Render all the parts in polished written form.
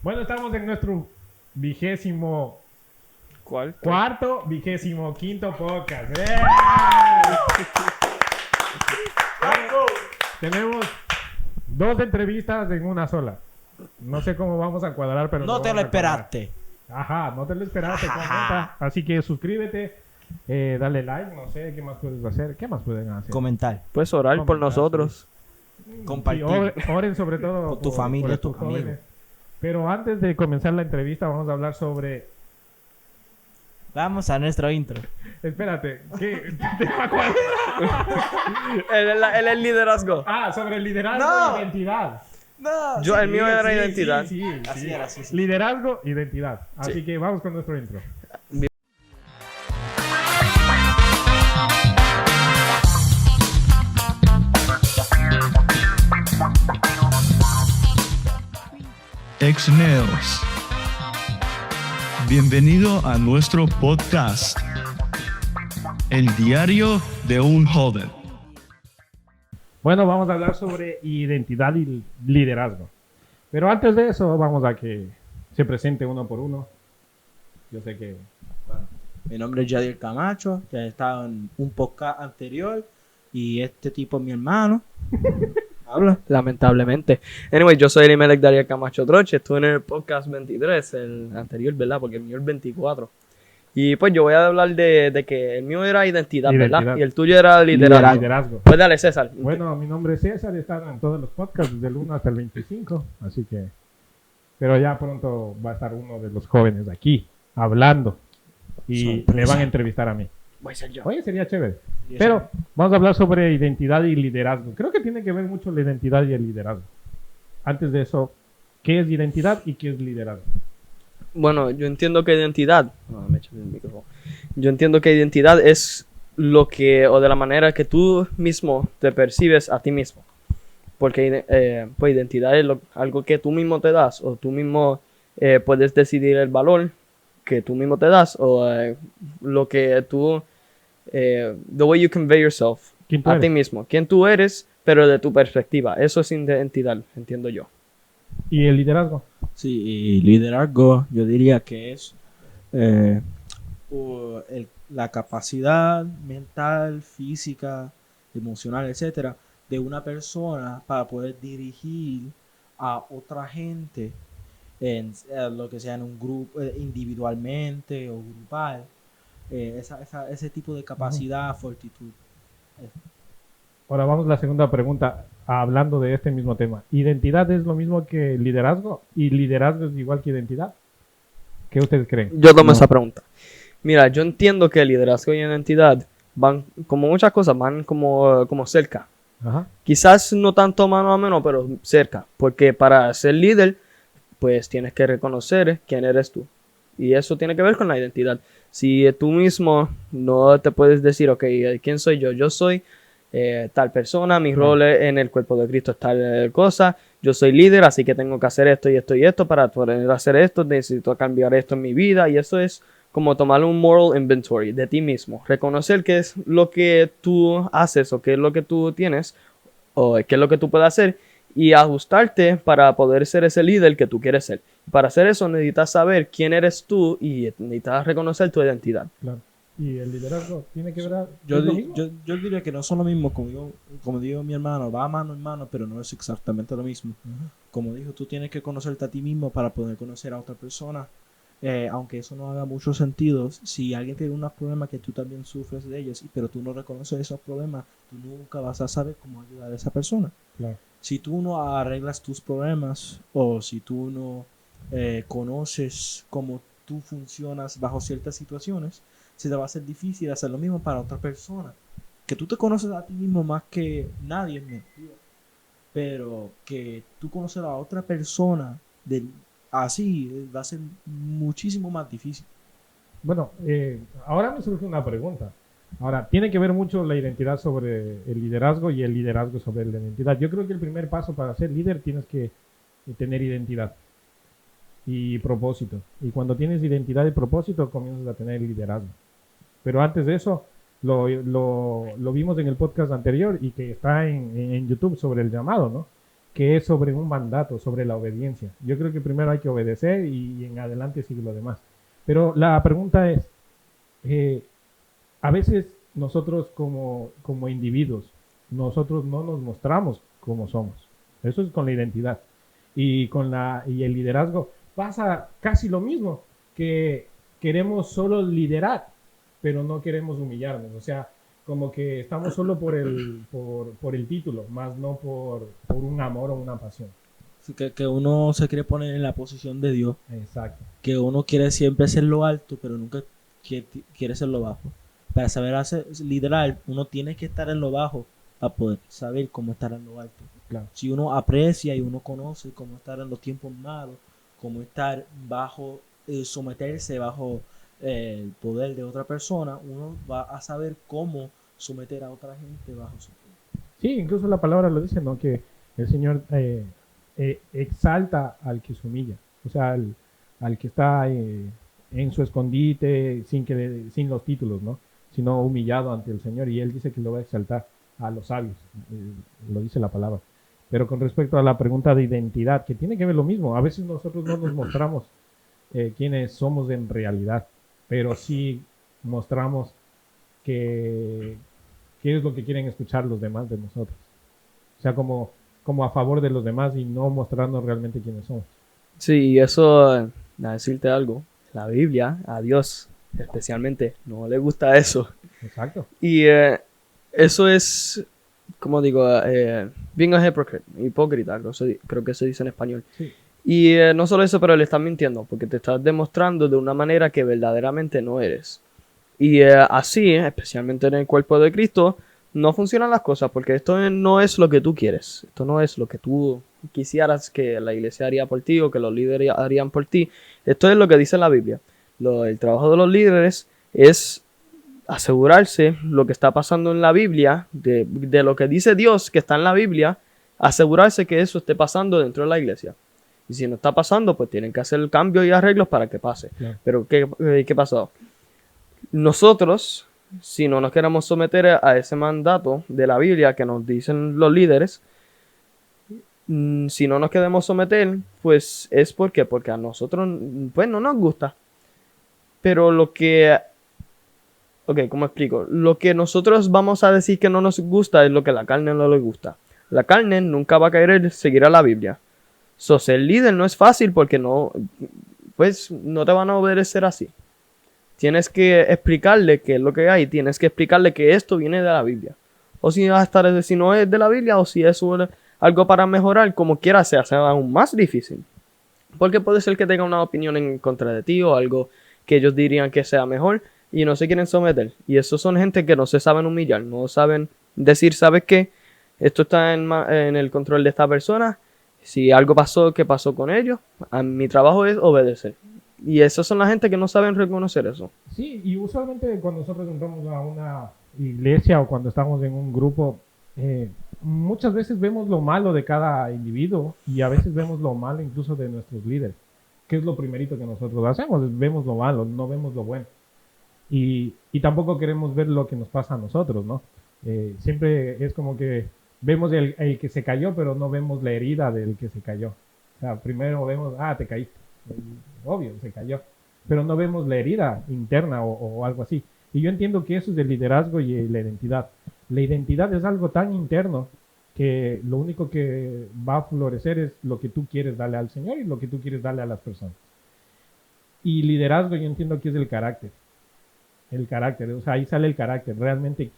Bueno, estamos en nuestro vigésimo cuarto, vigésimo quinto podcast. Tenemos 2 entrevistas en una sola. No sé cómo vamos a cuadrar, pero No te lo esperaste. Ajá, no te lo esperaste. Así que suscríbete, dale like, no sé qué más puedes hacer. ¿Qué más pueden hacer? Comentar. Puedes orar por Comentar, nosotros. Compartir. Sí, oren sobre todo Por tu familia, estos tus amigos. jóvenes. Pero antes de comenzar la entrevista vamos a hablar sobre... Vamos a nuestro intro. Espérate, ¿qué? Él es liderazgo. Sobre el liderazgo No. e identidad. No. El mío era identidad. Sí. Así era, sí. Liderazgo, identidad. Así que vamos con nuestro intro. Ex-Neos. Bienvenido a nuestro podcast, El Diario de un Joven. Bueno, vamos a hablar sobre identidad y liderazgo. Pero antes de eso, vamos a que se presente uno por uno. Yo sé que... Mi nombre es Yadier Camacho. Ya he estado en un podcast anterior. Y este tipo es mi hermano. Habla. Lamentablemente. Anyway, yo soy Elimelech Dariel Camacho Troche. Estuve en el podcast 23, el anterior, ¿verdad? Porque el mío es 24. Y pues yo voy a hablar de que el mío era identidad, ¿verdad? Y el tuyo era Liderazgo. Pues dale, César. Bueno, mi nombre es César y están en todos los podcasts desde el 1 hasta el 25. Así que... Pero ya pronto va a estar uno de los jóvenes aquí, hablando. Y Sorpresa. me van a entrevistar a mí. Voy a ser yo. Oye, sería chévere. Pero vamos a hablar sobre identidad y liderazgo. Creo que tiene que ver mucho la identidad y el liderazgo. Antes de eso, ¿qué es identidad y qué es liderazgo? Bueno, yo entiendo que identidad... No, me eché el micrófono. Yo entiendo que identidad es lo que... O de la manera que tú mismo te percibes a ti mismo. Porque pues identidad es algo que tú mismo te das. O tú mismo puedes decidir el valor que tú mismo te das. O lo que tú... the way you convey yourself ¿Quién tú a eres? ti mismo. Quién tú eres, pero de tu perspectiva. Eso es identidad, entiendo yo. ¿Y el liderazgo? Sí, y liderazgo yo diría que es la capacidad mental, física, emocional, etcétera, de una persona para poder dirigir a otra gente en lo que sea en un grupo, individualmente o grupal. Ese tipo de capacidad, fortitud. Ahora vamos a la segunda pregunta, hablando de este mismo tema. ¿Identidad es lo mismo que liderazgo? ¿Y liderazgo es igual que identidad? ¿Qué ustedes creen? Yo tomo No. esa pregunta. Mira, yo entiendo que liderazgo y identidad van, como muchas cosas, van como cerca. Ajá. Quizás no tanto mano a mano, pero cerca. Porque para ser líder, pues tienes que reconocer quién eres tú. Y eso tiene que ver con la identidad. Si tú mismo no te puedes decir, ok, ¿quién soy yo? Yo soy tal persona, mi rol en el cuerpo de Cristo es tal cosa. Yo soy líder, así que tengo que hacer esto y esto y esto para poder hacer esto. Necesito cambiar esto en mi vida. Y eso es como tomar un moral inventory de ti mismo. Reconocer qué es lo que tú haces o qué es lo que tú tienes o qué es lo que tú puedes hacer y ajustarte para poder ser ese líder que tú quieres ser. Para hacer eso necesitas saber quién eres tú y necesitas reconocer tu identidad. Claro. ¿Y el liderazgo tiene que ver? Yo, ¿es lo di- mismo? yo diría que no son lo mismo, como digo mi hermano, va mano en mano, pero no es exactamente lo mismo. Ujú. Como dijo, tú tienes que conocerte a ti mismo para poder conocer a otra persona. Aunque eso no haga mucho sentido, si alguien tiene unos problemas que tú también sufres de ellos, pero tú no reconoces esos problemas, tú nunca vas a saber cómo ayudar a esa persona. Claro. Si tú no arreglas tus problemas o si tú no conoces cómo tú funcionas bajo ciertas situaciones, se te va a hacer difícil hacer lo mismo para otra persona. Que tú te conoces a ti mismo más que nadie, es mentira. Pero que tú conoces a otra persona así va a ser muchísimo más difícil. Bueno, ahora me surge una pregunta. Ahora, tiene que ver mucho la identidad sobre el liderazgo y el liderazgo sobre la identidad. Yo creo que el primer paso para ser líder tienes que tener identidad y propósito. Y cuando tienes identidad y propósito, comienzas a tener liderazgo. Pero antes de eso, lo vimos en el podcast anterior y que está en YouTube sobre el llamado, ¿no? que es sobre un mandato, sobre la obediencia. Yo creo que primero hay que obedecer y en adelante sigue lo demás. Pero la pregunta es, a veces nosotros como individuos, nosotros no nos mostramos como somos. Eso es con la identidad. Y el liderazgo pasa casi lo mismo, que queremos solo liderar, pero no queremos humillarnos. O sea, como que estamos solo por el título, más no por un amor o una pasión. Así que uno se quiere poner en la posición de Dios, Exacto. que uno quiere siempre ser lo alto, pero nunca quiere ser lo bajo. Para saber liderar, uno tiene que estar en lo bajo para poder saber cómo estar en lo alto. Claro. Si uno aprecia y uno conoce cómo estar en los tiempos malos, cómo estar bajo, someterse bajo el poder de otra persona, uno va a saber cómo someter a otra gente bajo su poder. Sí, incluso la palabra lo dice, ¿no? Que el Señor exalta al que se humilla. O sea, al que está en su escondite sin los títulos, ¿no? Sino humillado ante el Señor. Y Él dice que lo va a exaltar a los sabios. Lo dice la palabra. Pero con respecto a la pregunta de identidad, que tiene que ver lo mismo. A veces nosotros no nos mostramos quiénes somos en realidad, pero sí mostramos qué es lo que quieren escuchar los demás de nosotros. O sea, como a favor de los demás y no mostrarnos realmente quiénes somos. Sí, y eso, a decirte algo, la Biblia, a Dios especialmente, no le gusta eso. Exacto. Y eso es, como digo, being a hypocrite, hipócrita, creo que se dice en español. Sí. Y no solo eso, pero le estás mintiendo, porque te estás demostrando de una manera que verdaderamente no eres. Y así, especialmente en el cuerpo de Cristo, no funcionan las cosas, porque esto no es lo que tú quieres. Esto no es lo que tú quisieras que la iglesia haría por ti o que los líderes harían por ti. Esto es lo que dice la Biblia. El trabajo de los líderes es asegurarse lo que está pasando en la Biblia, de lo que dice Dios que está en la Biblia, asegurarse que eso esté pasando dentro de la iglesia. Y si no está pasando, pues tienen que hacer el cambio y arreglos para que pase. Claro. Pero ¿qué pasó? Nosotros, si no nos queremos someter a ese mandato de la Biblia que nos dicen los líderes, si no nos queremos someter, pues es porque a nosotros pues no nos gusta. Pero ¿cómo explico? Lo que nosotros vamos a decir que no nos gusta es lo que a la carne no le gusta. La carne nunca va a querer seguir a la Biblia. Ser líder no es fácil porque no te van a obedecer así. Tienes que explicarle qué es lo que hay. Tienes que explicarle que esto viene de la Biblia. O si no es de la Biblia, o si es algo para mejorar, como quiera se hace aún más difícil. Porque puede ser que tenga una opinión en contra de ti o algo que ellos dirían que sea mejor y no se quieren someter. Y esos son gente que no se saben humillar, no saben decir, ¿sabes qué? Esto está en el control de esta persona. Si algo pasó, ¿qué pasó con ellos? Mi trabajo es obedecer. Y esas son la gente que no saben reconocer eso. Sí, y usualmente cuando nosotros entramos a una iglesia o cuando estamos en un grupo, muchas veces vemos lo malo de cada individuo y a veces vemos lo malo incluso de nuestros líderes. ¿Qué es lo primerito que nosotros hacemos? Vemos lo malo, no vemos lo bueno. Y tampoco queremos ver lo que nos pasa a nosotros, ¿no? Siempre es como que vemos el que se cayó, pero no vemos la herida del que se cayó. O sea, primero vemos, te caíste. Obvio, se cayó. Pero no vemos la herida interna o algo así. Y yo entiendo que eso es el liderazgo y la identidad. La identidad es algo tan interno que lo único que va a florecer es lo que tú quieres darle al Señor y lo que tú quieres darle a las personas. Y liderazgo yo entiendo que es el carácter. El carácter, o sea, ahí sale el carácter. Realmente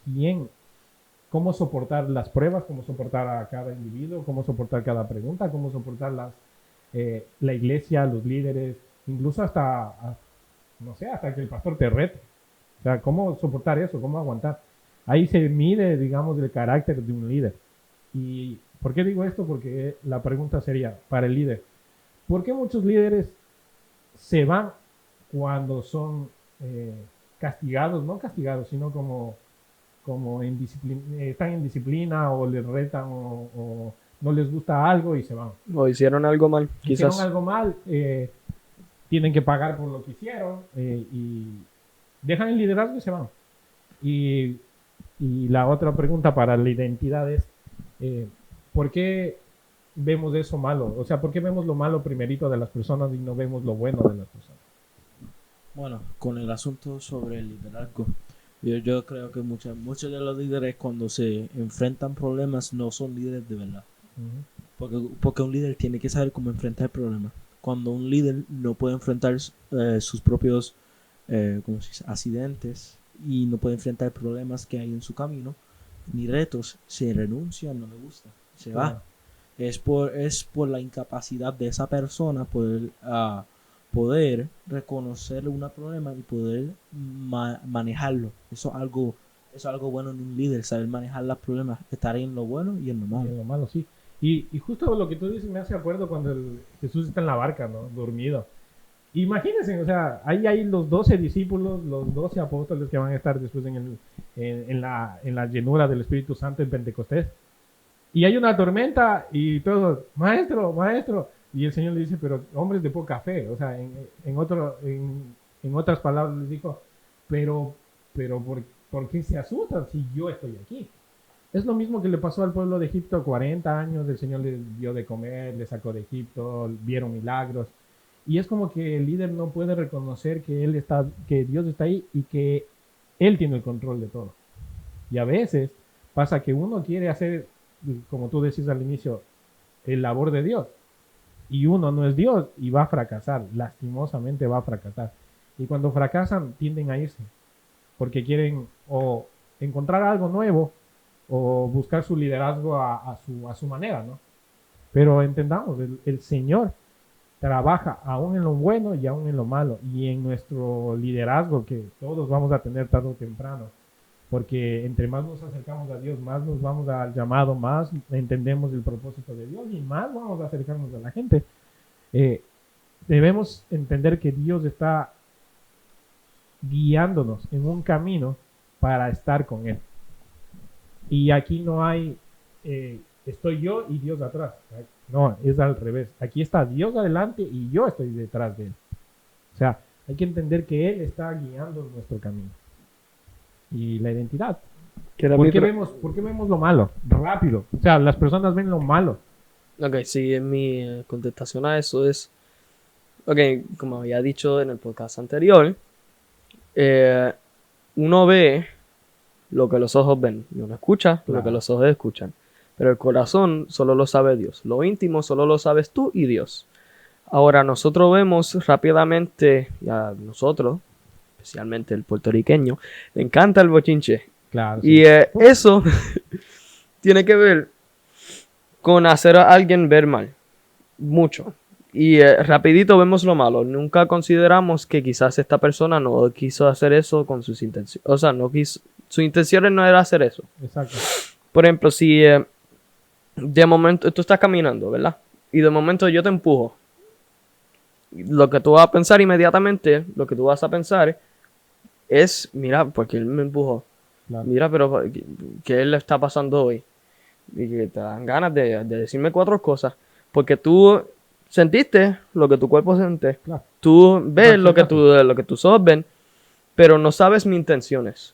cómo soportar las pruebas, cómo soportar a cada individuo, cómo soportar cada pregunta, cómo soportar la iglesia, los líderes, incluso hasta que el pastor te rete. O sea, cómo soportar eso, cómo aguantar. Ahí se mide, digamos, el carácter de un líder. ¿Y por qué digo esto? Porque la pregunta sería, para el líder, ¿por qué muchos líderes se van cuando son castigados? No castigados, sino como están en disciplina o les retan o no les gusta algo y se van. O hicieron algo mal, quizás. Hicieron algo mal, tienen que pagar por lo que hicieron y dejan el liderazgo y se van. Y la otra pregunta para la identidad es, ¿por qué vemos eso malo? O sea, ¿por qué vemos lo malo primerito de las personas y no vemos lo bueno de las personas? Bueno, con el asunto sobre el liderazgo, yo creo que muchos de los líderes cuando se enfrentan problemas no son líderes de verdad. Porque un líder tiene que saber cómo enfrentar problemas. Cuando un líder no puede enfrentar sus propios ¿cómo se dice? Accidentes y no puede enfrentar problemas que hay en su camino, ni retos, se renuncia, no le gusta, se va. Es por la incapacidad de esa persona poder reconocer un problema y poder manejarlo. Eso es algo bueno en un líder, saber manejar los problemas, estar en lo bueno y en lo malo. En lo malo, sí. Y justo lo que tú dices me hace acuerdo cuando Jesús está en la barca, ¿no? Dormido. Imagínense, o sea, ahí hay los 12 discípulos, los 12 apóstoles que van a estar después en la llenura del Espíritu Santo en Pentecostés. Y hay una tormenta y todos, maestro, maestro. Y el Señor le dice, pero hombres de poca fe. O sea, en otras palabras les dijo, pero ¿por qué se asustan si yo estoy aquí? Es lo mismo que le pasó al pueblo de Egipto, 40 años, el Señor les dio de comer, les sacó de Egipto, vieron milagros. Y es como que el líder no puede reconocer que Dios está ahí y que Él tiene el control de todo. Y a veces pasa que uno quiere hacer, como tú decís al inicio, el labor de Dios. Y uno no es Dios y va a fracasar, lastimosamente va a fracasar. Y cuando fracasan tienden a irse, porque quieren o encontrar algo nuevo o buscar su liderazgo a su manera, ¿no? Pero entendamos, el Señor trabaja aún en lo bueno y aún en lo malo, y en nuestro liderazgo que todos vamos a tener tarde o temprano, porque entre más nos acercamos a Dios, más nos vamos al llamado, más entendemos el propósito de Dios y más vamos a acercarnos a la gente. Debemos entender que Dios está guiándonos en un camino para estar con Él. Y aquí no hay estoy yo y Dios atrás. No, es al revés. Aquí está Dios adelante y yo estoy detrás de Él. O sea, hay que entender que Él está guiando nuestro camino. Y la identidad. ¿Por qué vemos lo malo? Rápido. O sea, las personas ven lo malo. Ok, sí, mi contestación a eso es, ok, como había dicho en el podcast anterior, uno ve lo que los ojos ven, y uno escucha lo que los ojos escuchan, pero el corazón solo lo sabe Dios, lo íntimo solo lo sabes tú y Dios. Ahora nosotros vemos rápidamente, a nosotros, especialmente el puertorriqueño, le encanta el bochinche. Claro. Y eso tiene que ver con hacer a alguien ver mal, mucho. Y rapidito vemos lo malo. Nunca consideramos que quizás esta persona no quiso hacer eso con sus intenciones. O sea, no quiso, sus intenciones no era hacer eso. Exacto. Por ejemplo, si de momento tú estás caminando, ¿verdad? Y de momento yo te empujo. Lo que tú vas a pensar inmediatamente, lo que tú vas a pensar es, mira, porque él me empujó. Claro. Mira, pero ¿qué le está pasando hoy? Y que te dan ganas de decirme 4 cosas. Porque tú sentiste lo que tu cuerpo siente. Claro. Tú ves lo que tus ojos ven, pero no sabes mis intenciones.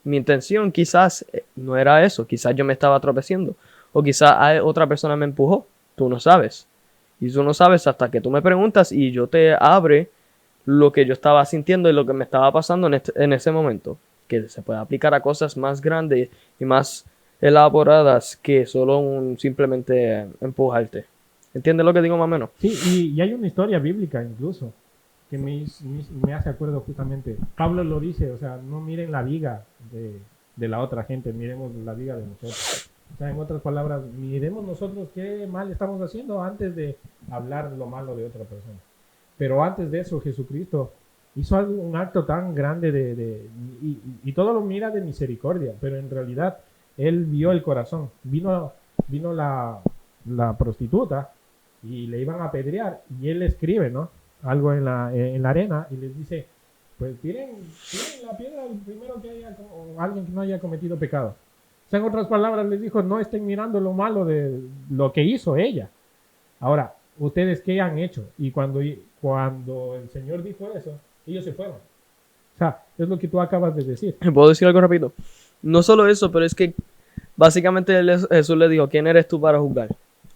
Mi intención quizás no era eso. Quizás yo me estaba tropezando. O quizás otra persona me empujó. Tú no sabes. Y tú no sabes hasta que tú me preguntas y yo te abre lo que yo estaba sintiendo y lo que me estaba pasando en ese momento. Que se puede aplicar a cosas más grandes y más elaboradas que solo simplemente empujarte. ¿Entiendes lo que digo más o menos? Sí, y hay una historia bíblica incluso que me hace acuerdo justamente. Pablo lo dice, o sea, no miren la viga de la otra gente, miremos la viga de nosotros. O sea, en otras palabras, miremos nosotros qué mal estamos haciendo antes de hablar lo malo de otra persona. Pero antes de eso, Jesucristo hizo un acto tan grande y todo lo mira de misericordia, pero en realidad Él vio el corazón. Vino la prostituta y le iban a apedrear y Él escribe, ¿no? Algo en la arena y les dice, pues tiren la piedra al primero que haya, o alguien que no haya cometido pecado. O sea, en otras palabras les dijo, no estén mirando lo malo de lo que hizo ella. Ahora, ¿ustedes qué han hecho? Y cuando el Señor dijo eso, ellos se fueron. O sea, es lo que tú acabas de decir. ¿Puedo decir algo rápido? No solo eso, pero es que básicamente Jesús le dijo, ¿quién eres tú para juzgar?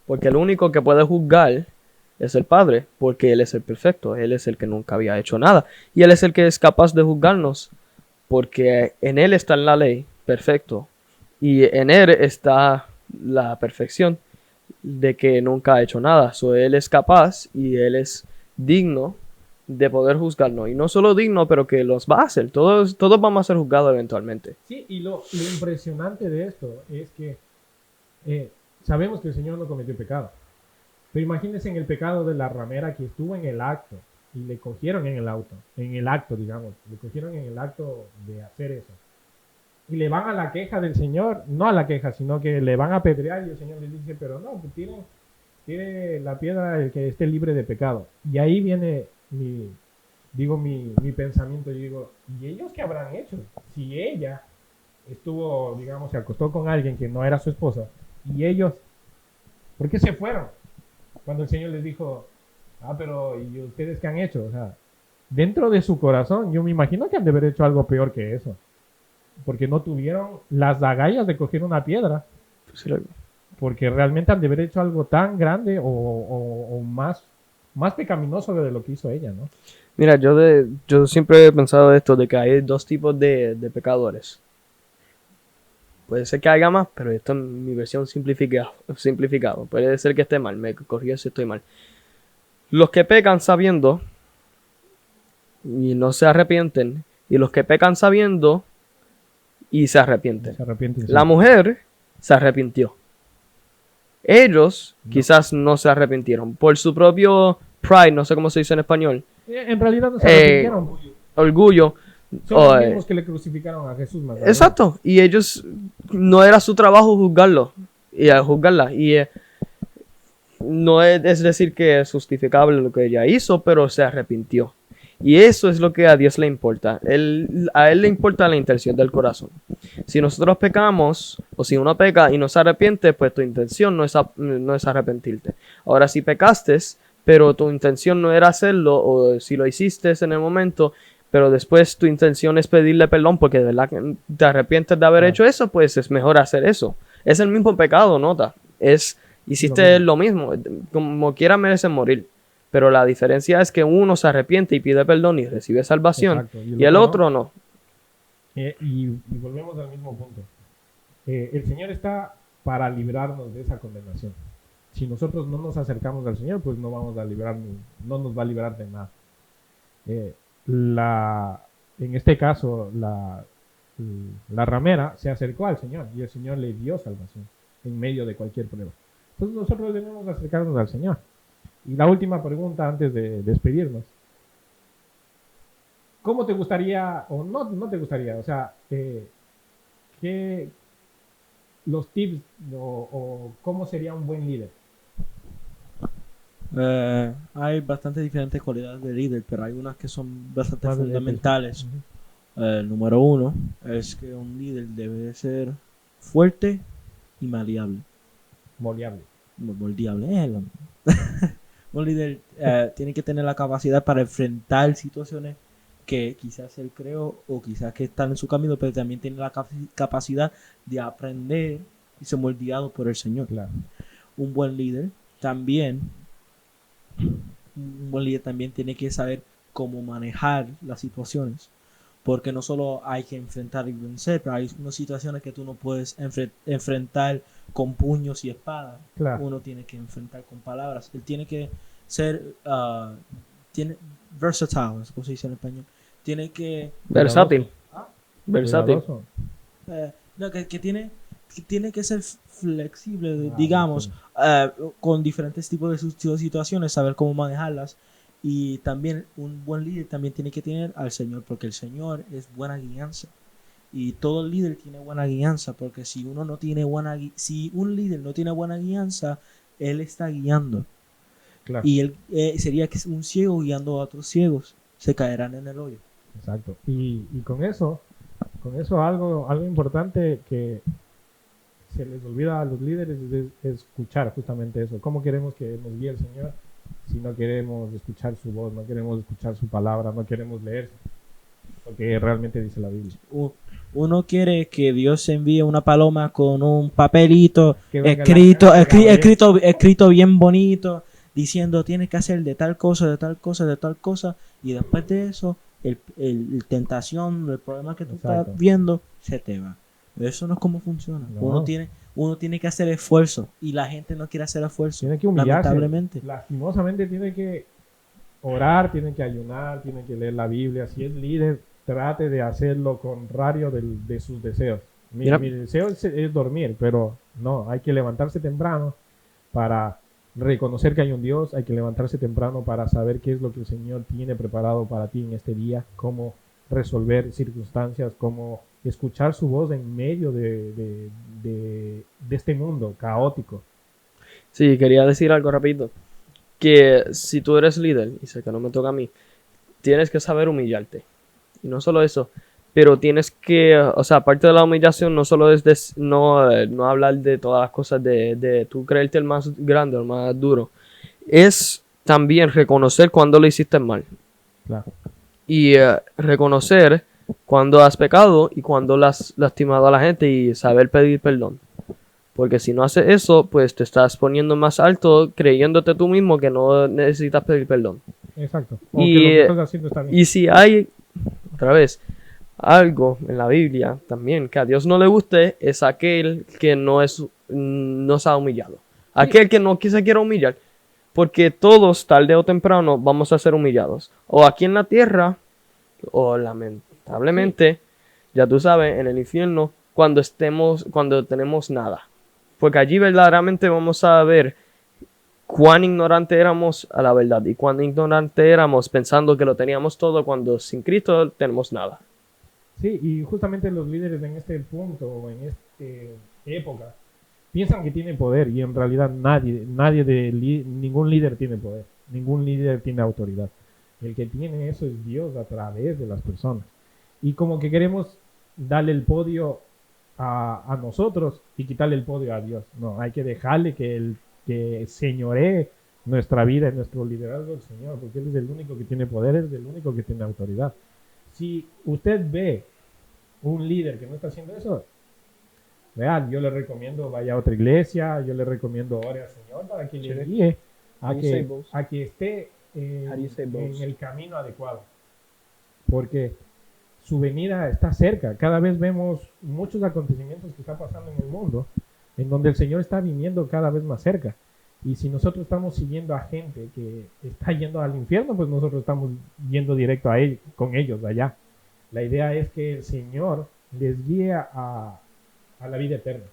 Porque el único que puede juzgar es el Padre, porque Él es el perfecto, Él es el que nunca había hecho nada. Y Él es el que es capaz de juzgarnos, porque en Él está la ley, perfecto. Y en Él está la perfección de que nunca ha hecho nada. So, Él es capaz y Él es digno de poder juzgarnos. Y no solo digno, pero que los va a hacer. Todos vamos a ser juzgados eventualmente. Sí, y lo impresionante de esto es que sabemos que el Señor no cometió pecado. Pero imagínense en el pecado de la ramera que estuvo en el acto y le cogieron en el acto, digamos, le cogieron en el acto de hacer eso. Y le van a la queja del Señor, no a la queja, sino que le van a apedrear y el Señor les dice, pero no, pues tiene la piedra el que esté libre de pecado. Y ahí viene mi pensamiento, yo digo, ¿y ellos qué habrán hecho? Si ella estuvo, digamos, se acostó con alguien que no era su esposa, y ellos, ¿por qué se fueron? Cuando el Señor les dijo, pero ¿y ustedes qué han hecho? O sea, dentro de su corazón, yo me imagino que han de haber hecho algo peor que eso. Porque no tuvieron las agallas de coger una piedra. Porque realmente han de haber hecho algo tan grande o más pecaminoso de lo que hizo ella, ¿no? Mira, yo siempre he pensado esto, de que hay dos tipos de pecadores. Puede ser que haya más, pero esto es mi versión simplificado. Puede ser que esté mal, me corrijo si estoy mal. Los que pecan sabiendo y no se arrepienten, y los que pecan sabiendo y se arrepienten. La mujer se arrepintió. Ellos quizás no se arrepintieron. Por su propio pride, no sé cómo se dice en español. En realidad no se arrepintieron. Orgullo. Son los mismos que le crucificaron a Jesús. ¿Verdad? Exacto. Y ellos, no era su trabajo juzgarlo. Y juzgarla. Y no es decir que es justificable lo que ella hizo, pero se arrepintió. Y eso es lo que a Dios le importa. A Él le importa la intención del corazón. Si nosotros pecamos, o si uno peca y no se arrepiente, pues tu intención no es arrepentirte. Ahora, si pecaste, pero tu intención no era hacerlo, o si lo hiciste en el momento, pero después tu intención es pedirle perdón porque de verdad que te arrepientes de haber hecho eso, pues es mejor hacer eso. Es el mismo pecado, nota. Hiciste lo mismo. Como quiera merecen morir. Pero la diferencia es que uno se arrepiente y pide perdón y recibe salvación. Exacto. Y el otro no. Y volvemos al mismo punto. El Señor está para librarnos de esa condenación. Si nosotros no nos acercamos al Señor, pues no vamos a librarnos, no nos va a librar de nada. En este caso, la ramera se acercó al Señor y el Señor le dio salvación en medio de cualquier prueba. Entonces nosotros debemos acercarnos al Señor. Y la última pregunta antes de despedirnos. ¿Cómo te gustaría, o no te gustaría, o sea, qué los tips o cómo sería un buen líder? Hay bastante diferentes cualidades de líder, pero hay unas que son bastante Más fundamentales. Número uno es que un líder debe de ser fuerte y maleable. Moldeable. Moldeable. Un líder tiene que tener la capacidad para enfrentar situaciones que quizás él creó o quizás que están en su camino, pero también tiene la capacidad de aprender y ser moldeado por el Señor. Claro. Un buen líder también tiene que saber cómo manejar las situaciones, porque no solo hay que enfrentar y vencer, pero hay unas situaciones que tú no puedes enfrentar con puños y espadas. Claro. Uno tiene que enfrentar con palabras. Él tiene que ser versatile, ¿cómo se dice en español? Tiene que Versátil. ¿Ah? Versátil. Cuidadoso. No, que tiene que ser flexible, digamos, con diferentes tipos de situaciones, saber cómo manejarlas. Y también un buen líder también tiene que tener al Señor, porque el Señor es buena guianza. Y todo líder tiene buena guianza, porque si un líder no tiene buena guianza, él está guiando. Claro. Y él sería que es un ciego guiando a otros ciegos, se caerán en el hoyo. Exacto. Y con eso algo importante que se les olvida a los líderes es escuchar justamente eso. ¿Cómo queremos que nos guíe el Señor si no queremos escuchar su voz, no queremos escuchar su palabra, no queremos leer lo que realmente dice la Biblia? Uno quiere que Dios envíe una paloma con un papelito Que venga escrito bien bonito, diciendo tienes que hacer de tal cosa, de tal cosa, de tal cosa, y después de eso, el tentación, el problema que tú Exacto. estás viendo, se te va. Pero eso no es como funciona. No. Uno tiene que hacer esfuerzo, y la gente no quiere hacer esfuerzo, Tiene que humillarse. lamentablemente. Lastimosamente tiene que orar, tiene que ayunar, tiene que leer la Biblia. Si es líder, trate de hacer lo contrario de sus deseos. Mira. Mi deseo es dormir, pero no, hay que levantarse temprano para reconocer que hay un Dios, hay que levantarse temprano para saber qué es lo que el Señor tiene preparado para ti en este día, cómo resolver circunstancias, cómo escuchar su voz en medio de este mundo caótico. Sí, quería decir algo rapidito. Que si tú eres líder, y sé que no me toca a mí, tienes que saber humillarte. Y no solo eso, pero tienes que, o sea, aparte de la humillación, no solo es no hablar de todas las cosas de tú creerte el más grande o el más duro. Es también reconocer cuando lo hiciste mal. Claro. Y reconocer cuando has pecado y cuando le has lastimado a la gente y saber pedir perdón. Porque si no haces eso, pues te estás poniendo más alto creyéndote tú mismo que no necesitas pedir perdón. Exacto. O Y, que lo que estás haciendo está bien. Y si hay, otra vez, algo en la Biblia también que a Dios no le guste, es aquel que no se ha humillado. Aquel que no se quiere humillar. Porque todos, tarde o temprano, vamos a ser humillados. O aquí en la tierra, o lamentablemente, ya tú sabes, en el infierno, cuando tenemos nada. Porque allí verdaderamente vamos a ver cuán ignorante éramos a la verdad y cuán ignorante éramos pensando que lo teníamos todo cuando sin Cristo tenemos nada. Sí, y justamente los líderes en este punto, o en esta época, piensan que tienen poder y en realidad ningún líder tiene poder, ningún líder tiene autoridad. El que tiene eso es Dios a través de las personas. Y como que queremos darle el podio a nosotros y quitarle el podio a Dios. No, hay que dejarle que señoree nuestra vida y nuestro liderazgo al Señor, porque Él es el único que tiene poder, es el único que tiene autoridad. Si usted ve un líder que no está haciendo eso, real, yo le recomiendo vaya a otra iglesia, yo le recomiendo ore al Señor para que le guíe a que esté en el camino adecuado. Porque su venida está cerca. Cada vez vemos muchos acontecimientos que están pasando en el mundo, en donde el Señor está viniendo cada vez más cerca. Y si nosotros estamos siguiendo a gente que está yendo al infierno, pues nosotros estamos yendo directo a él, con ellos allá. La idea es que el Señor les guíe a la vida eterna.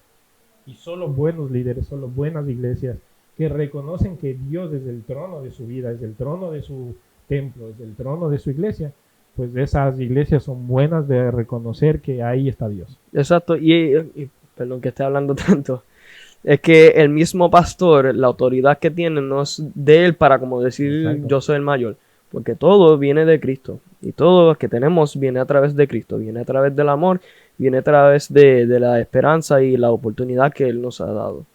Y solo buenos líderes, solo buenas iglesias que reconocen que Dios es el trono de su vida, es el trono de su templo, es el trono de su iglesia, pues esas iglesias son buenas de reconocer que ahí está Dios. Exacto, y perdón que esté hablando tanto, es que el mismo pastor, la autoridad que tiene no es de él para como decir Exacto. yo soy el mayor, porque todo viene de Cristo y todo lo que tenemos viene a través de Cristo, viene a través del amor, viene a través de la esperanza y la oportunidad que Él nos ha dado.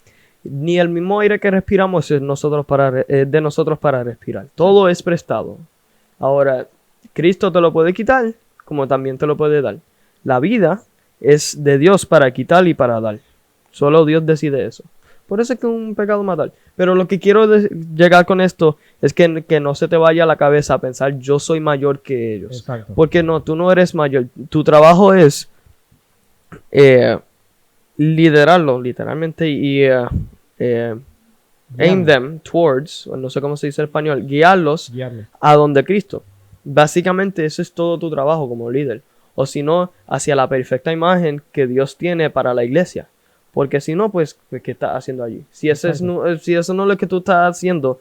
Ni el mismo aire que respiramos es de nosotros para respirar, todo es prestado. Ahora, Cristo te lo puede quitar como también te lo puede dar. La vida es de Dios para quitar y para dar. Solo Dios decide eso. Por eso es que es un pecado matar. Pero lo que quiero llegar con esto es que no se te vaya a la cabeza a pensar yo soy mayor que ellos. Exacto. Porque no, tú no eres mayor. Tu trabajo es liderarlo literalmente y aim them towards, no sé cómo se dice en español, guiarlos Guiarle. a donde Cristo. Básicamente ese es todo tu trabajo como líder. O si no, hacia la perfecta imagen que Dios tiene para la iglesia. Porque si no, pues, ¿qué estás haciendo allí? Si eso no es lo que tú estás haciendo,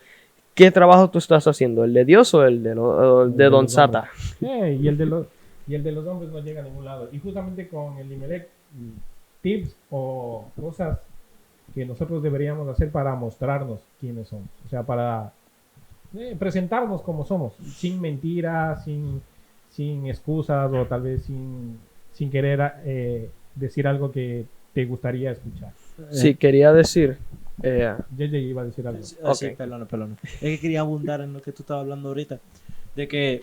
¿qué trabajo tú estás haciendo? ¿El de Dios o el de Don Sata? Y el de los hombres no llega a ningún lado. Y justamente con el Limelec, tips o cosas que nosotros deberíamos hacer para mostrarnos quiénes somos. O sea, para presentarnos como somos, sin mentiras, sin excusas o tal vez sin querer decir algo que te gustaría escuchar. Sí, quería decir... JJ iba a decir algo. Sí, perdón. Es que quería abundar en lo que tú estabas hablando ahorita. de que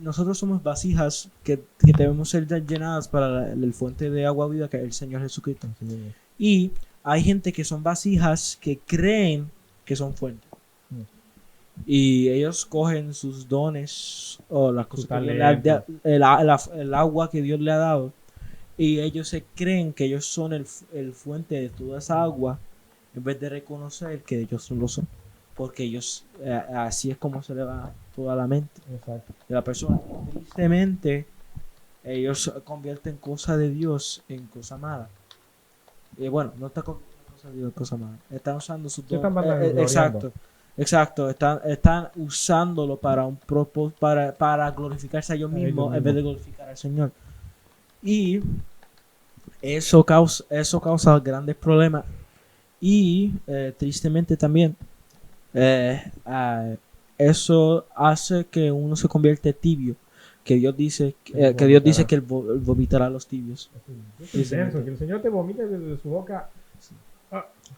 nosotros somos vasijas que debemos ser llenadas para el fuente de agua viva que es el Señor Jesucristo. Y hay gente que son vasijas que creen que son fuentes. Y ellos cogen sus dones o las cosas que Dios el agua que Dios le ha dado, y ellos se creen que ellos son el fuente de toda esa agua, en vez de reconocer que ellos no lo son, porque ellos así es como se le va toda la mente de la persona. Tristemente ellos convierten cosas de Dios en cosas malas. Bueno, no está convirtiendo cosas de Dios en cosas malas, están usando sus dones. Exacto, están usándolo para un propósito, para glorificarse a ellos mismos en vez de glorificar al Señor. Y eso causa grandes problemas. Y tristemente también eso hace que uno se convierta tibio. Que Dios dice que él vomitará a los tibios. Es denso, que el Señor te vomite desde su boca.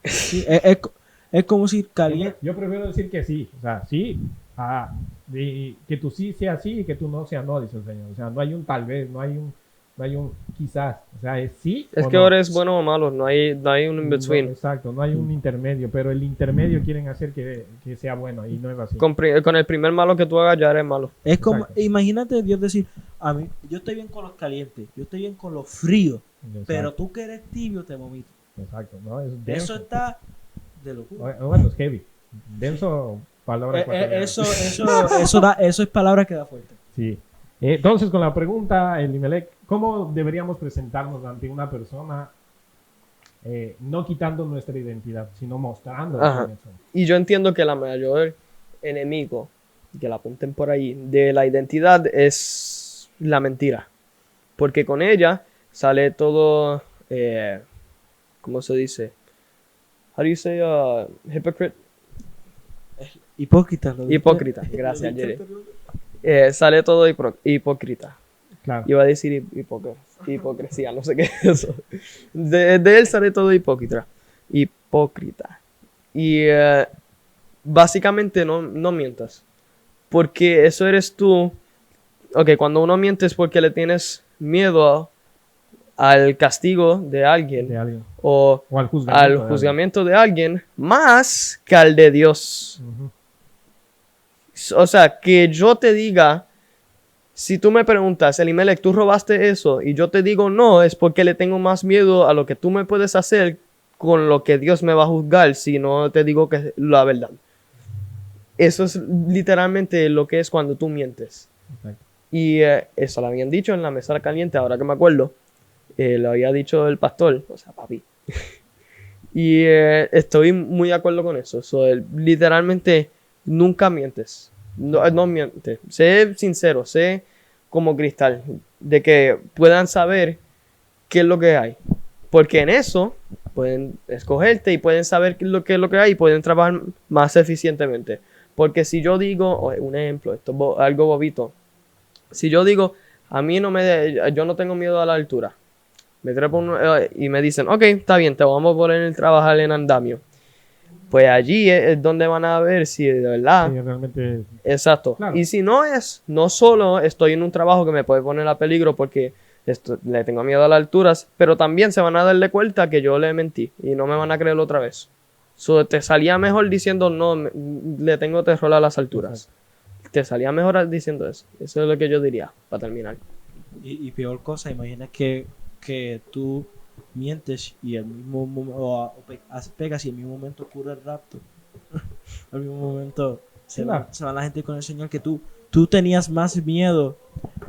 Sí, es como si caliente. Yo prefiero decir que sí, o sea, sí, que tú sí sea sí y que tú no sea no, dice el Señor. O sea, no hay un tal vez, no hay un quizás, o sea, es sí. Es que no. ahora es bueno o malo, no hay un in between. No, exacto, no hay un intermedio, pero el intermedio quieren hacer que sea bueno y no es así. Con el primer malo que tú hagas ya eres malo. Es como, Exacto. imagínate Dios decir, a mí, yo estoy bien con los calientes, yo estoy bien con los fríos, Exacto. pero tú que eres tibio te vomito. Exacto, no, es denso. Eso está de locura. Bueno, es heavy. Denso, palabra ecuatoriana. Eso es palabra que da fuerte. Sí. Entonces, con la pregunta, Elimelech, ¿cómo deberíamos presentarnos ante una persona no quitando nuestra identidad, sino mostrando Ajá. quiénes somos? Y yo entiendo que la mayor enemigo, que la apunten por ahí, de la identidad es la mentira. Porque con ella sale todo, ¿cómo se dice? How do you say hypocrite? Hipócrita. Hipócrita, gracias, Jerry. Sale todo hipócrita. Claro. Iba a decir hipocresía, no sé qué es eso. De él sale todo hipócrita. Y básicamente no mientas. Porque eso eres tú. Ok, cuando uno miente es porque le tienes miedo al castigo de alguien. De alguien. O O al al juzgamiento. juzgamiento de alguien más que al de Dios. Ujú. O sea, que yo te diga, si tú me preguntas, Elimelech, ¿tú robaste eso? Y yo te digo no, es porque le tengo más miedo a lo que tú me puedes hacer con lo que Dios me va a juzgar si no te digo que es la verdad. Eso es literalmente lo que es cuando tú mientes. Exacto. Y eso lo habían dicho en la mesa caliente, ahora que me acuerdo. Lo había dicho el pastor, o sea, papi. Y estoy muy de acuerdo con eso. Literalmente, nunca mientes. No mientes. Sé sincero, sé como cristal. De que puedan saber qué es lo que hay. Porque en eso pueden escogerte y pueden saber qué es lo que hay y pueden trabajar más eficientemente. Porque si yo digo, un ejemplo, esto es algo bobito. Si yo digo, yo no tengo miedo a la altura. Me trepo y me dicen, ok, está bien, te vamos a poner a trabajar en andamio. Pues allí es donde van a ver si de verdad. Sí, realmente. Exacto. Claro. Y si no solo estoy en un trabajo que me puede poner a peligro porque le tengo miedo a las alturas, pero también se van a darle cuenta que yo le mentí y no me van a creer otra vez. Te salía mejor diciendo, no, le tengo terror a las alturas. Exacto. Te salía mejor diciendo eso. Eso es lo que yo diría, para terminar. Y peor cosa, imagina que tú mientes y al mismo momento pegas y al mismo momento ocurre el rapto. Al mismo momento se va la gente con el Señor, que tú tenías más miedo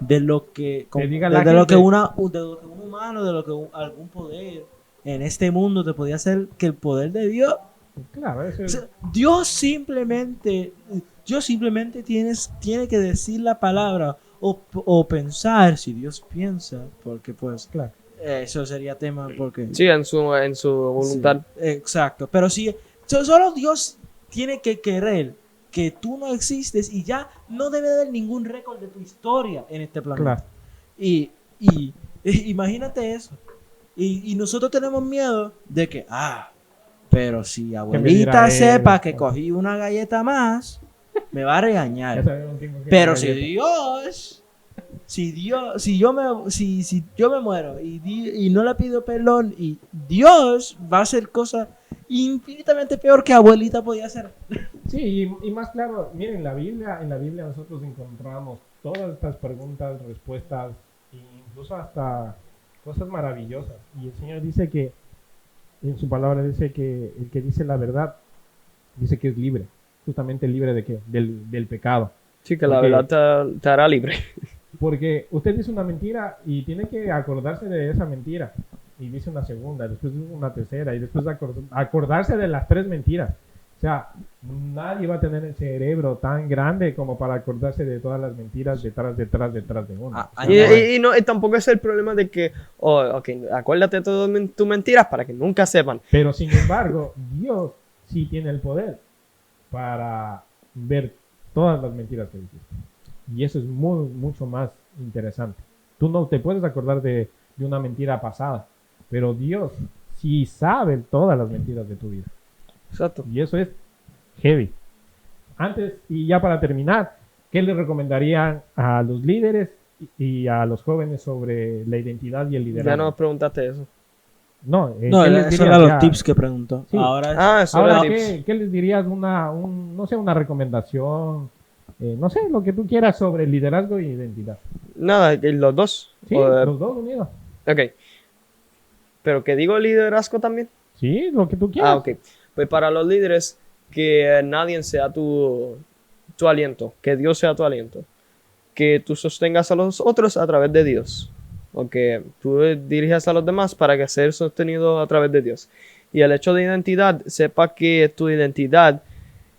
de lo que de lo que un humano, de lo que algún poder en este mundo te podía hacer, que el poder de Dios. Claro, eso O es. sea, Dios simplemente tiene que decir la palabra o pensar, si Dios piensa, porque pues Claro. eso sería tema porque Sí, en su voluntad. sí, exacto, pero si solo Dios tiene que querer que tú no existes y ya no debe haber ningún récord de tu historia en este planeta. Claro. Y imagínate eso. Y nosotros tenemos miedo de que, pero si dirá abuelita él? sepa que cogí una galleta más, me va a regañar. Ya sabemos quién cogía Pero la si galleta. si yo me muero y no le pido perdón, y Dios va a hacer cosas infinitamente peor que abuelita podía hacer. Sí, y más claro, miren, en la Biblia nosotros encontramos todas estas preguntas, respuestas, e incluso hasta cosas maravillosas. Y el Señor dice que, en su palabra dice que el que dice la verdad, dice que es libre. Justamente libre ¿de qué? Del pecado. Sí, que la Porque- verdad te hará libre. Porque usted dice una mentira y tiene que acordarse de esa mentira. Y dice una segunda, después dice una tercera, y después acordarse de las 3 mentiras. O sea, nadie va a tener el cerebro tan grande como para acordarse de todas las mentiras detrás de una. O sea, no es- Y tampoco es el problema de que, acuérdate de todas tus mentiras para que nunca sepan. Pero sin embargo, Dios sí tiene el poder para ver todas las mentiras que dijiste. Y eso es mucho más interesante. Tú no te puedes acordar de una mentira pasada, pero Dios sí sabe todas las mentiras de tu vida. Exacto. Y eso es heavy. Antes, y ya para terminar, ¿qué le recomendarían a los líderes y a los jóvenes sobre la identidad y el Ya liderazgo? nos preguntaste eso. No, No, ¿qué les esos dirías eran los ya? tips que preguntó. Sí. Ahora Eso Ahora, era tips. ¿qué les dirías? No sé, una recomendación, no sé, lo que tú quieras sobre liderazgo y identidad. Nada, los dos. Sí, O, los dos unidos. ok. Pero que digo liderazgo también. Sí, lo que tú quieras. Ok. Pues para los líderes, que nadie sea tu aliento, que Dios sea tu aliento, que tú sostengas a los otros a través de Dios, o que tú dirijas a los demás para que ser sostenido a través de Dios. Y el hecho de identidad, sepa que tu identidad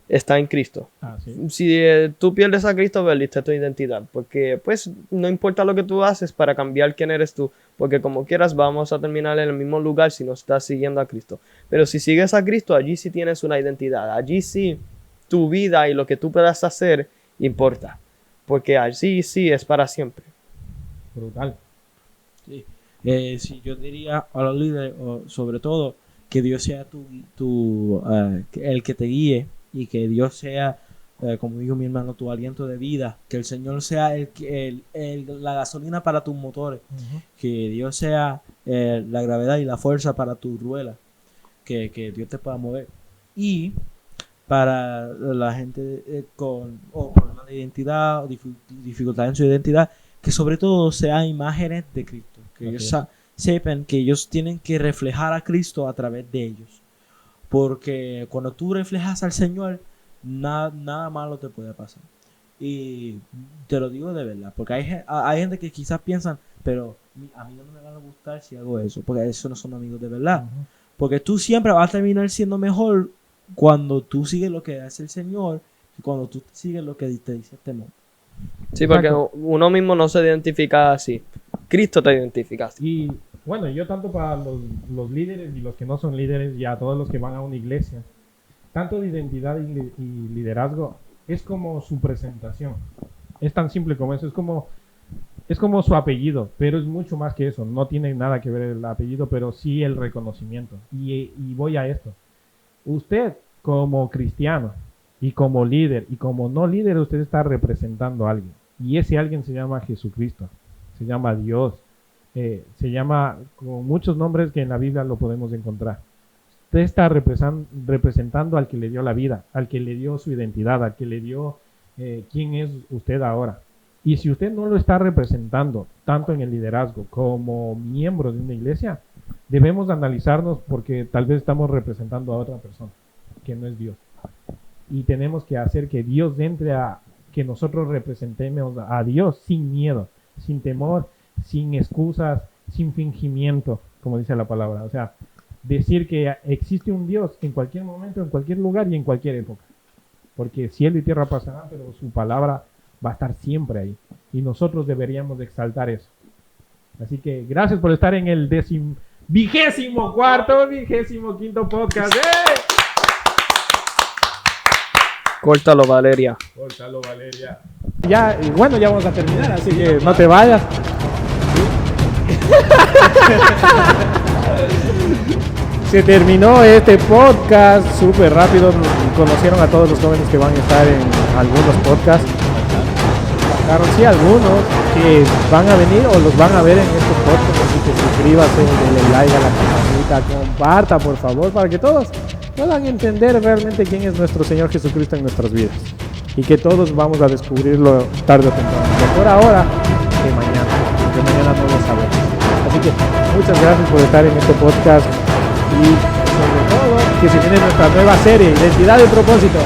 está en Cristo. Ah, sí. Si tú pierdes a Cristo, perdiste tu identidad, porque pues no importa lo que tú haces para cambiar quién eres tú, porque como quieras vamos a terminar en el mismo lugar si no estás siguiendo a Cristo. Pero si sigues a Cristo, allí sí tienes una identidad, allí sí tu vida y lo que tú puedas hacer importa, porque allí sí es para siempre. Brutal. sí, yo diría a los líderes, sobre todo, que Dios sea el que te guíe, y que Dios sea, como dijo mi hermano, tu aliento de vida, que el Señor sea la gasolina para tus motores, que Dios sea la gravedad y la fuerza para tus ruedas, que Dios te pueda mover. Y para la gente con problemas de identidad o dificultades en su identidad, que sobre todo sean imágenes de Cristo, que ellos sepan que ellos tienen que reflejar a Cristo a través de ellos, porque cuando tú reflejas al Señor, nada malo te puede pasar. Y te lo digo de verdad, porque hay gente que quizás piensan, pero a mí no me van a gustar si hago eso, porque esos no son amigos de verdad. Porque tú siempre vas a terminar siendo mejor cuando tú sigues lo que hace el Señor y cuando tú sigues lo que te dice el temor. Sí, porque Exacto. uno mismo no se identifica así. Cristo te identifica así. Y bueno, yo tanto para los líderes y los que no son líderes y a todos los que van a una iglesia, tanto de identidad y liderazgo es como su presentación. Es tan simple como eso, es como su apellido, pero es mucho más que eso. No tiene nada que ver el apellido, pero sí el reconocimiento. Y voy a esto. Usted como cristiano y como líder y como no líder, usted está representando a alguien. Y ese alguien se llama Jesucristo, se llama Dios, se llama con muchos nombres que en la Biblia lo podemos encontrar. Usted está representando al que le dio la vida, al que le dio su identidad, al que le dio quién es usted ahora. Y si usted no lo está representando tanto en el liderazgo como miembro de una iglesia, debemos analizarnos porque tal vez estamos representando a otra persona que no es Dios. Y tenemos que hacer que Dios entre que nosotros representemos a Dios sin miedo, sin temor, sin excusas, sin fingimiento, como dice la palabra. O sea, decir que existe un Dios en cualquier momento, en cualquier lugar y en cualquier época. Porque cielo y tierra pasarán, pero su palabra va a estar siempre ahí. Y nosotros deberíamos de exaltar eso. Así que gracias por estar en el 25º podcast. Córtalo, Valeria. Córtalo, Valeria. Ya, y bueno, ya vamos a terminar, así que no te vayas. Se terminó este podcast súper rápido. Conocieron a todos los jóvenes que van a estar en algunos podcasts. Sacaron, sí, algunos que van a venir o los van a ver en estos podcasts. Así que suscríbase, denle like a la campanita, comparta por favor, para que todos puedan entender realmente quién es nuestro Señor Jesucristo en nuestras vidas. Y que todos vamos a descubrirlo tarde o temprano. Mejor ahora que mañana, porque mañana no lo sabemos. Así que muchas gracias por estar en este podcast. Y sobre todo, que se viene nuestra nueva serie, Identidad y Propósito.